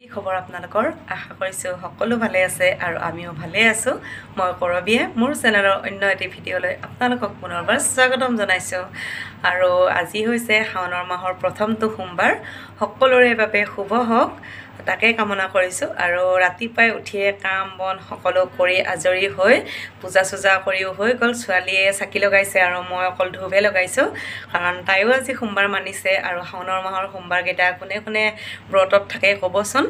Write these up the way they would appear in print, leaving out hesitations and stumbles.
কি খবৰ আপোনালোকৰ আশা কৰিছো সকলো ভালে আছে আৰু আমিও ভালে আছো মই কৰবিয়ে মোৰ চেনেলৰ অন্য এটি ভিডিঅলৈ আপোনালোকক পুনৰবাৰ স্বাগতম জনাইছো আৰু আজি হৈছে শাওনৰ মাহৰ প্ৰথমটো সোমবাৰ সকলোৰে বাবে শুভ হওক তাকে কামনা কৰিছো আৰু ৰাতিপুৱাই উঠিয়ে কাম বন সকলো কৰি আজৰি হৈ পূজা সুজা কৰিও হৈ গল ছোৱালীয়ে চাকি লগাইছে আৰু মই অকল ধুবে লগাইছো কাৰণ তাইও আজি সোমবাৰ মানিছে আৰু শাওনৰ মাহৰ সোমবাৰ কেইটা কোনে কোনে ব্ৰতত থাকে কবচোন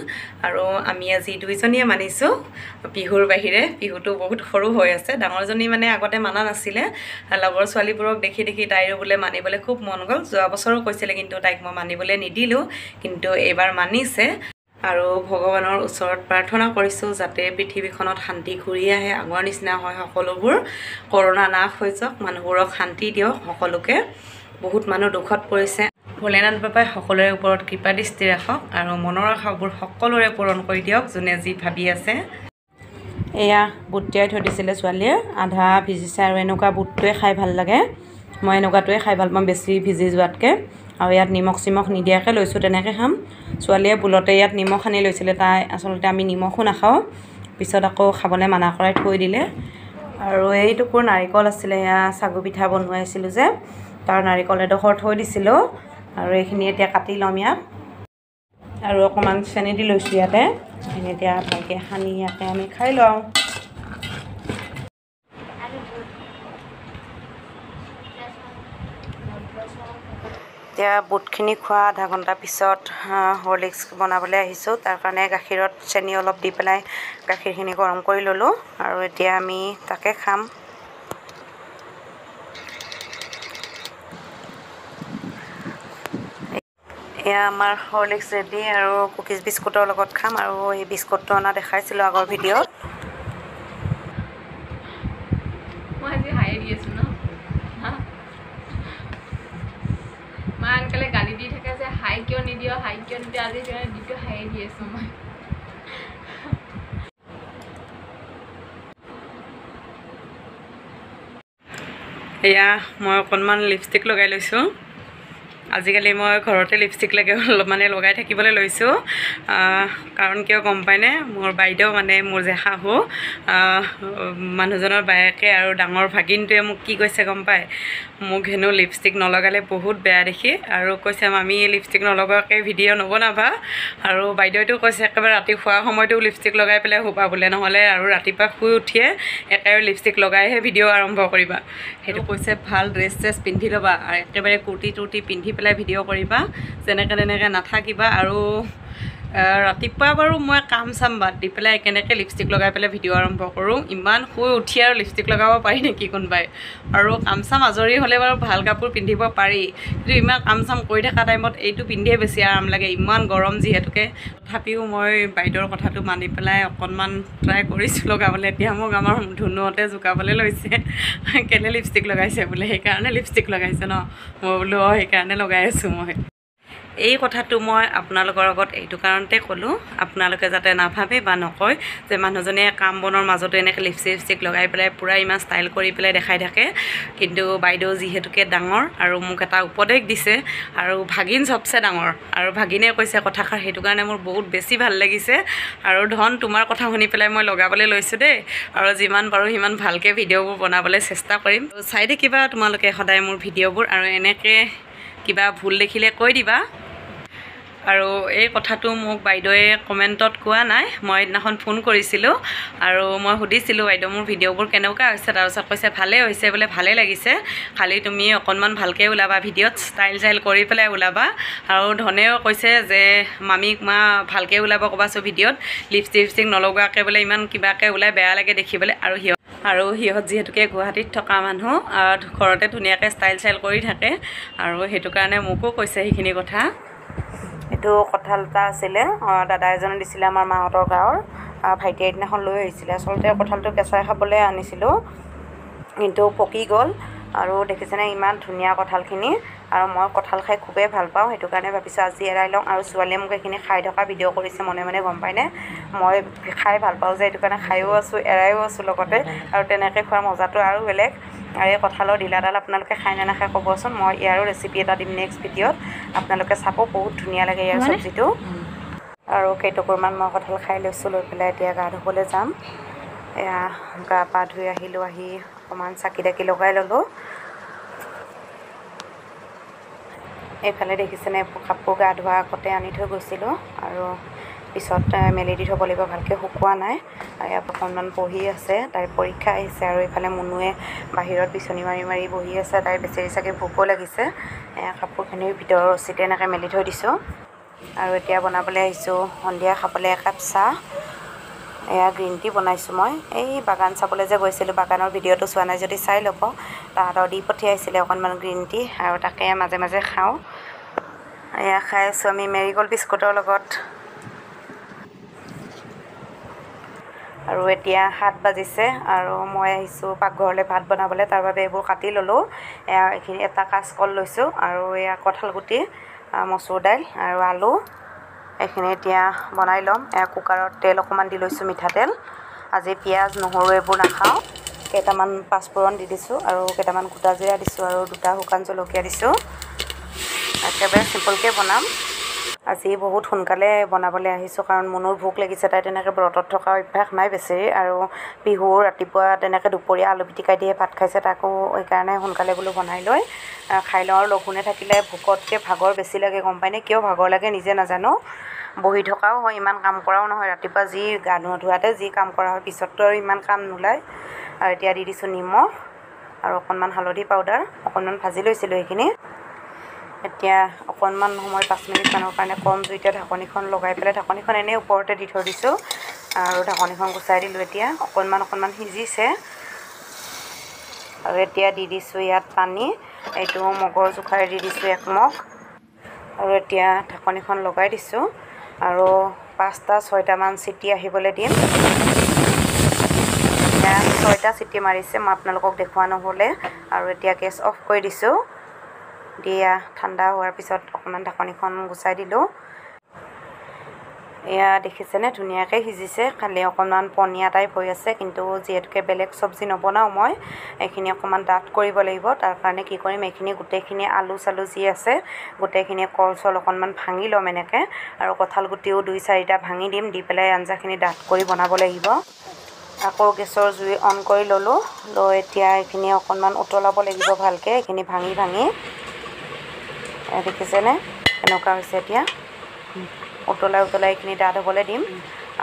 আৰু আমি আজি দুইজনীয়ে মানিছো বিহুৰ বাহিৰে বিহুটো বহুত সৰু হৈ আছে ডাঙৰজনী মানে আগতে মানা নাছিলে লগৰ ছোৱালীবোৰক দেখি দেখি তাইৰো বুলে মানিবলৈ খুব মন গল যোৱা বছৰো কৈছিলে কিন্তু তাইক মই মানিবলৈ নিদিলো কিন্তু এবাৰ মানিছে আৰু ভগৱানৰ ওচৰত প্ৰাৰ্থনা কৰিছো যাতে পৃথিৱীখনত শান্তি ঘূৰি আহে আগৰ নিচিনা হয় সকলোবোৰ কৰোনা নাশ হৈ যাওক মানুহবোৰক শান্তি দিয়ক সকলোকে বহুত মানুহ দুখত পৰিছে ভোলেনাথ বাবাই সকলোৰে ওপৰত কৃপা দৃষ্টি ৰাখক আৰু মনৰ আশাবোৰ সকলোৰে পূৰণ কৰি দিয়ক যোনে যি ভাবি আছে এয়া বুট তিয়াই থৈ দিছিলে ছোৱালীয়ে আধা ভিজিছে আৰু এনেকুৱা বুটটোৱে খাই ভাল লাগে মই এনেকুৱাটোৱে খাই ভাল পাম বেছি ভিজি যোৱাতকৈ আৰু ইয়াত নিমখ চিমখ নিদিয়াকৈ লৈছোঁ তেনেকৈ খাম ছোৱালীয়ে বুলতে ইয়াত নিমখ আনি লৈছিলে তাই আচলতে আমি নিমখো নাখাওঁ পিছত আকৌ খাবলৈ মানা কৰাই থৈ দিলে আৰু এই টুকুৰ নাৰিকল আছিলে এয়া চাগু পিঠা বনোৱাইছিলোঁ যে তাৰ নাৰিকল এডোখৰ থৈ দিছিলোঁ আৰু এইখিনি এতিয়া কাটি ল'ম ইয়াত আৰু অকণমান চেনি দি লৈছোঁ ইয়াতে এতিয়া ভালকৈ সানি ইয়াতে আমি খাই লওঁ এতিয়া বুটখিনি খোৱা আধা ঘণ্টা পিছত হৰলিক্স বনাবলৈ আহিছোঁ তাৰ কাৰণে গাখীৰত চেনি অলপ দি পেলাই গাখীৰখিনি গৰম কৰি ল'লোঁ আৰু এতিয়া আমি তাকে খাম এয়া আমাৰ হৰলিক্স ৰেডি আৰু কুকিজ বিস্কুটৰ লগত খাম আৰু এই বিস্কুটটো অনা দেখাইছিলোঁ আগৰ ভিডিঅ'ত মই আজি হাই দি আছোঁ ন মা আনকালে গালি দি থাকে যে হাই কিয় নিদিয় আজি দিনটো হাই দি আছোঁ মই এয়া মই অকণমান লিপষ্টিক লগাই লৈছোঁ আজিকালি মই ঘৰতে লিপষ্টিক মানে লগাই থাকিবলৈ লৈছোঁ কাৰণ কিয় গম পায়নে মোৰ বাইদেউ মানে মোৰ যে শাহু মানুহজনৰ বায়েকে আৰু ডাঙৰ ভাগিনটোৱে মোক কি কৈছে গম পায় মোক হেনো লিপষ্টিক নলগালে বহুত বেয়া দেখি আৰু কৈছে আমি লিপষ্টিক নলগোৱাকৈ ভিডিঅ' নবনাবা আৰু বাইদেউটো কৈছে একেবাৰে ৰাতি খোৱা সময়তো লিপষ্টিক লগাই পেলাই শুবা বোলে নহ'লে আৰু ৰাতিপুৱা শুই উঠিয়ে একেবাৰে লিপষ্টিক লগাইহে ভিডিঅ' আৰম্ভ কৰিবা সেইটো কৈছে ভাল ড্ৰেছ চেছ পিন্ধি ল'বা আৰু একেবাৰে কুৰ্তি টুৰ্তি পিন্ধি পেলাই ভিডিঅ' কৰিবা যেনেকৈ তেনেকৈ নাথাকিবা আৰু ৰাতিপুৱা বাৰু মই কাম চাম বাদ দি পেলাই কেনেকৈ লিপষ্টিক লগাই পেলাই ভিডিঅ' আৰম্ভ কৰোঁ ইমান শুই উঠি আৰু লিপষ্টিক লগাব পাৰি নেকি কোনোবাই আৰু কাম চাম আজৰি হ'লে বাৰু ভাল কাপোৰ পিন্ধিব পাৰি কিন্তু ইমান কাম চাম কৰি থকা টাইমত এইটো পিন্ধিয়ে বেছি আৰাম লাগে ইমান গৰম যিহেতুকে তথাপিও মই বাইদেউৰ কথাটো মানি পেলাই অকণমান ট্ৰাই কৰিছোঁ লগাবলৈ এতিয়া মোক আমাৰ ধুনুহঁতে জোকাবলৈ লৈছে কেলে লিপষ্টিক লগাইছে বোলে সেইকাৰণে লিপষ্টিক লগাইছে ন মই বোলো সেইকাৰণে লগাই আছোঁ মই এই কথাটো মই আপোনালোকৰ আগত এইটো কাৰণতে ক'লোঁ আপোনালোকে যাতে নাভাবে বা নকয় যে মানুহজনে কাম বনৰ মাজতো এনেকৈ লিপষ্টিক লগাই পেলাই পূৰা ইমান ষ্টাইল কৰি পেলাই দেখাই থাকে কিন্তু বাইদেউ যিহেতুকে ডাঙৰ আৰু মোক এটা উপদেশ দিছে আৰু ভাগিন চবচে ডাঙৰ আৰু ভাগিনে কৈছে কথাষাৰ সেইটো কাৰণে মোৰ বহুত বেছি ভাল লাগিছে আৰু ধন তোমাৰ কথা শুনি পেলাই মই লগাবলৈ লৈছোঁ দেই আৰু যিমান পাৰোঁ সিমান ভালকৈ ভিডিঅ'বোৰ বনাবলৈ চেষ্টা কৰিম চাই থাকিবা তোমালোকে সদায় মোৰ ভিডিঅ'বোৰ আৰু এনেকৈ কিবা ভুল দেখিলে কৈ দিবা আৰু এই কথাটো মোক বাইদেৱে কমেণ্টত কোৱা নাই মই এদিনাখন ফোন কৰিছিলোঁ আৰু মই সুধিছিলোঁ বাইদেউ মোৰ ভিডিঅ'বোৰ কেনেকুৱা হৈছে তাৰপিছত কৈছে ভালেই হৈছে বোলে ভালেই লাগিছে খালি তুমি অকণমান ভালকৈ ওলাবা ভিডিঅ'ত ষ্টাইল কৰি পেলাই ওলাবা আৰু ধনেও কৈছে যে মামীক মা ভালকৈ ওলাব ক'বাচোন ভিডিঅ'ত লিপষ্টিক নলগোৱাকৈ বোলে ইমান কিবাকৈ ওলাই বেয়া লাগে দেখিবলৈ আৰু সিহঁত যিহেতুকে গুৱাহাটীত থকা মানুহ ঘৰতে ধুনীয়াকৈ ষ্টাইল কৰি থাকে আৰু সেইটো কাৰণে মোকো কৈছে সেইখিনি কথা এইটো কঁঠাল এটা আছিলে দাদা এজনে দিছিলে আমাৰ মাহঁতৰ গাঁৱৰ ভাইটিয়ে এদিনাখন লৈ আহিছিলে আচলতে কঁঠালটো কেঁচাই খাবলৈ আনিছিলোঁ কিন্তু পকি গ'ল আৰু দেখিছেনে ইমান ধুনীয়া কঁঠালখিনি আৰু মই কঁঠাল খাই খুবেই ভাল পাওঁ সেইটো কাৰণে ভাবিছোঁ আজি এৰাই লওঁ আৰু ছোৱালীয়ে মোক এইখিনি খাই থকা ভিডিঅ' কৰিছে মনে মনে গম পায়নে মই খাই ভাল পাওঁ যে এইটো কাৰণে খায়ো আছোঁ এৰায়ো আছোঁ লগতে আৰু তেনেকৈ খোৱাৰ মজাটো আৰু বেলেগ আৰু এই কঁঠালৰ ডিলাডাল আপোনালোকে খাই নে নাখায় ক'বচোন মই ইয়াৰো ৰেচিপি এটা দিম নেক্সট ভিডিঅ'ত আপোনালোকে চাব বহুত ধুনীয়া লাগে ইয়াৰ চব্জিটো আৰু কেইটুকুৰমান মই কঁঠাল খাই লৈছোঁ, লৈ পেলাই এতিয়া গা ধুবলৈ যাম। এয়া গা পা ধুই আহিলোঁ, আহি অকণমান চাকি তাকি লগাই ল'লোঁ। এইফালে দেখিছেনে কাপোৰ গা ধোৱাৰ আগতে আনি থৈ গৈছিলোঁ আৰু পিছত মেলি দি থ'ব লাগিব, ভালকৈ শুকোৱা নাই। ইয়াত অকণমান পঢ়ি আছে, তাইৰ পৰীক্ষা আহিছে। আৰু এইফালে মুনুৱে বাহিৰত বিচনী মাৰি মাৰি বহি আছে, তাইৰ বেচেৰি চাগে ভোকো লাগিছে। কাপোৰখিনিৰ ভিতৰৰ ৰছীতে এনেকৈ মেলি থৈ দিছোঁ। আৰু এতিয়া বনাবলৈ আহিছোঁ সন্ধিয়া খাবলৈ একাপ চাহ। এয়া গ্ৰীণ টি বনাইছোঁ মই। এই বাগান চাবলৈ যে গৈছিলোঁ, বাগানৰ ভিডিঅ'টো চোৱা নাই যদি চাই ল'ব। তাহাঁতৰ দি পঠিয়াইছিলে অকণমান গ্ৰীণ টি, আৰু তাকে মাজে মাজে খাওঁ। এয়া খাই আছোঁ আমি মেৰিগ'ল্ড বিস্কুটৰ লগত। আৰু এতিয়া 7 বাজিছে আৰু মই আহিছোঁ পাকঘৰলৈ ভাত বনাবলৈ। তাৰ বাবে এইবোৰ কাটি ল'লোঁ। এইখিনি এটা কাচকল লৈছোঁ আৰু এয়া কঁঠালগুটি, মচুৰ দাইল আৰু আলু, এইখিনি এতিয়া বনাই ল'ম। কুকাৰত তেল অকণমান দি লৈছোঁ, মিঠাতেল। আজি পিঁয়াজ নহৰু এইবোৰ নাখাওঁ। কেইটামান পাঁচফোৰণ দি দিছোঁ আৰু কেইটামান গোটা জিৰা দিছোঁ আৰু 2টা শুকান জলকীয়া দিছোঁ। একেবাৰে চিম্পলকৈ বনাম। আজি বহুত সোনকালে বনাবলৈ আহিছোঁ কাৰণ মুনুৰ ভোক লাগিছে। তাই তেনেকৈ ব্ৰতত থকা অভ্যাস নাই বেচেৰি, আৰু বিহুৰ ৰাতিপুৱা তেনেকৈ দুপৰীয়া আলু পিটিকা দিয়ে ভাত খাইছে, তাকো সেইকাৰণে সোনকালে বোলো বনাই লৈ খাই লওঁ। আৰু লঘোণে থাকিলে ভোকতকৈ ভাগৰ বেছি লাগে, গম পায়নে? কিয় ভাগৰ লাগে নিজে নাজানো। বহি থকাও হয়, ইমান কাম কৰাও নহয়। ৰাতিপুৱা যি গা ধোৱাতে যি কাম কৰা হয়, পিছততো আৰু ইমান কাম নোলায়। আৰু এতিয়া দি দিছোঁ নিমখ আৰু অকণমান হালধি পাউডাৰ, অকণমান ভাজি লৈছিলোঁ সেইখিনি। এতিয়া অকণমান সময় 5 মিনিটমানৰ কাৰণে কম জুইতে ঢাকনিখন লগাই পেলাই, ঢাকনিখন এনেই ওপৰতে দি থৈ দিছোঁ আৰু ঢাকনিখন গুচাই দিলোঁ। এতিয়া অকণমান সিজিছে আৰু এতিয়া দি দিছোঁ ইয়াত পানী। এইটো মগৰ জোখাৰে দি দিছোঁ 1 মগ। আৰু এতিয়া ঢাকনিখন লগাই দিছোঁ আৰু 5টা-6টামান চিটি আহিবলৈ দিম। এতিয়া 6টা চিটি মাৰিছে, মই আপোনালোকক দেখুওৱা নহ'লে। আৰু এতিয়া গেছ অফ কৰি দিছোঁ। দিয়া ঠাণ্ডা হোৱাৰ পিছত অকণমান ঢাকনিখন গুচাই দিলোঁ। এয়া দেখিছেনে ধুনীয়াকৈ সিজিছে, খালি অকণমান পনীয়া টাইপ হৈ আছে। কিন্তু যিহেতুকে বেলেগ চব্জি নবনাওঁ মই, এইখিনি অকণমান ডাঠ কৰিব লাগিব। তাৰ কাৰণে কি কৰিম, এইখিনি গোটেইখিনি আলু চালু যি আছে গোটেইখিনি কল চল অকণমান ভাঙি ল'ম এনেকৈ, আৰু কঁঠাল গুটিও 2-4টা ভাঙি দিম। দি পেলাই আঞ্জাখিনি ডাঠ কৰি বনাব লাগিব। আকৌ গেছৰ জুই অন কৰি ল'লোঁ। লৈ এতিয়া এইখিনি অকণমান উতলাব লাগিব ভালকৈ, এইখিনি ভাঙি দেখিছেনে এনেকুৱা হৈছে। এতিয়া উতলাই এইখিনি ডাঠ হ'বলৈ দিম।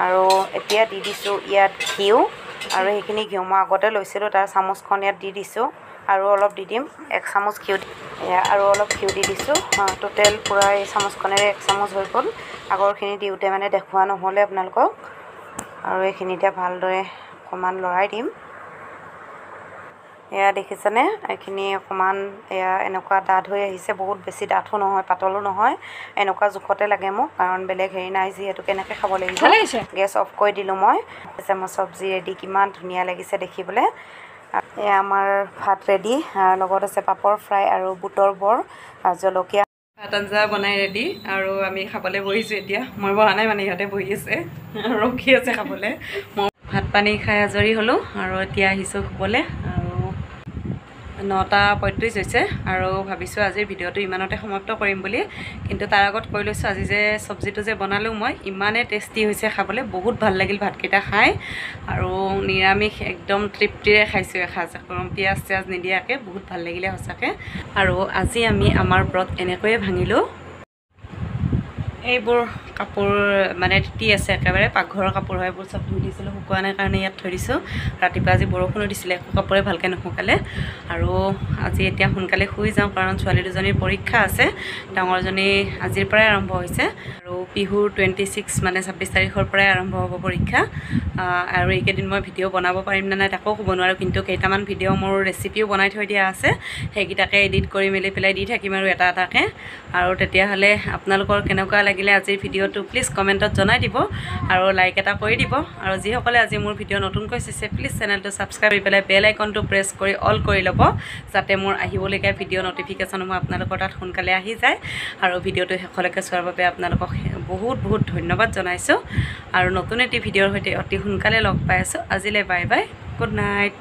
আৰু এতিয়া দি দিছোঁ ইয়াত ঘিউ, আৰু সেইখিনি ঘিউ মই আগতে লৈছিলোঁ, তাৰ চামুচখন ইয়াত দি দিছোঁ আৰু অলপ দি দিম। 1 চামুচ ঘিউ আৰু অলপ ঘিউ দি দিছোঁ। টোটেল পূৰা এই চামুচখনেৰে 1 চামুচ হৈ গ'ল। আগৰখিনি দিওঁতে মানে দেখুওৱা নহ'লে আপোনালোকক। আৰু এইখিনি এতিয়া ভালদৰে অকণমান লৰাই দিম। এয়া দেখিছেনে, এইখিনি অকণমান এয়া এনেকুৱা ডাঠ হৈ আহিছে। বহুত বেছি ডাঠো নহয়, পাতলো নহয়, এনেকুৱা জোখতে লাগে মোক, কাৰণ বেলেগ হেৰি নাই যিহেতু কেনেকৈ খাব লাগিব। গেছ অফ কৰি দিলোঁ মই। মোৰ চব্জি ৰেডি, কিমান ধুনীয়া লাগিছে দেখিবলৈ। এয়া আমাৰ ভাত ৰেডি, লগত আছে পাপৰ ফ্ৰাই আৰু বুটৰ বৰ, জলকীয়া। ভাত আঞ্জা বনাই ৰেডি আৰু আমি খাবলৈ বহিছোঁ এতিয়া। মই বহা নাই মানে, ইহঁতে বহি আছে, ৰখি আছে খাবলৈ। মই ভাত পানী খাই আজৰি হ'লোঁ আৰু এতিয়া আহিছোঁ শুবলৈ। আৰু 9:35 হৈছে আৰু ভাবিছোঁ আজিৰ ভিডিঅ'টো ইমানতে সমাপ্ত কৰিম বুলি। কিন্তু তাৰ আগত কৈ লৈছোঁ, আজি যে চব্জিটো যে বনালোঁ মই, ইমানেই টেষ্টি হৈছে খাবলৈ, বহুত ভাল লাগিল ভাতকেইটা খাই। আৰু নিৰামিষ একদম তৃপ্তিৰে খাইছোঁ এসাঁজ, পিঁয়াজ চিয়াজ নিদিয়াকৈ, বহুত ভাল লাগিলে সঁচাকৈ। আৰু আজি আমি আমাৰ ব্ৰত এনেকৈয়ে ভাঙিলোঁ। এইবোৰ কাপোৰ মানে তিতি আছে একেবাৰে, পাকঘৰৰ কাপোৰ হয় এইবোৰ, চব ধুই দিছিলোঁ, শুকোৱা নাই কাৰণে ইয়াত থৈ দিছোঁ। ৰাতিপুৱা আজি বৰষুণো দিছিলে, একো কাপোৰে ভালকৈ নুশুকালে। আৰু আজি এতিয়া সোনকালে শুই যাওঁ, কাৰণ ছোৱালী দুজনীৰ পৰীক্ষা আছে। ডাঙৰজনী আজিৰ পৰাই আৰম্ভ হৈছে, আৰু বিহুৰ 26 মানে 26 তাৰিখৰ পৰাই আৰম্ভ হ'ব পৰীক্ষা। আৰু এইকেইদিন মই ভিডিঅ' বনাব পাৰিম নে নাই তাকো ক'ব নোৱাৰোঁ, কিন্তু কেইটামান ভিডিঅ' মোৰ ৰেচিপিও বনাই থৈ দিয়া আছে, সেইকেইটাকে এডিট কৰি মেলি পেলাই দি থাকিম আৰু এটাকৈ। আৰু তেতিয়াহ'লে আপোনালোকৰ কেনেকুৱা লাগিলে আজিৰ ভিডিঅ'টো প্লিজ কমেণ্টত জনাই দিব, আৰু লাইক এটা কৰি দিব। আৰু যিসকলে আজি মোৰ ভিডিঅ' নতুনকৈ চাইছে, প্লিজ চেনেলটো ছাবস্ক্ৰাইব কৰি পেলাই বেল আইকনটো প্ৰেছ কৰি অল কৰি ল'ব, যাতে মোৰ আহিবলগীয়া ভিডিঅ' ন'টিফিকেশ্যনসমূহ আপোনালোকৰ তাত সোনকালে আহি যায়। আৰু ভিডিঅ'টো শেষলৈকে চোৱাৰ বাবে আপোনালোকক বহুত বহুত ধন্যবাদ জনাইছোঁ। আৰু নতুন এটি ভিডিঅ'ৰ সৈতে অতি সোনকালে লগ পাই আছোঁ। আজিলৈ বাই বাই, গুড নাইট।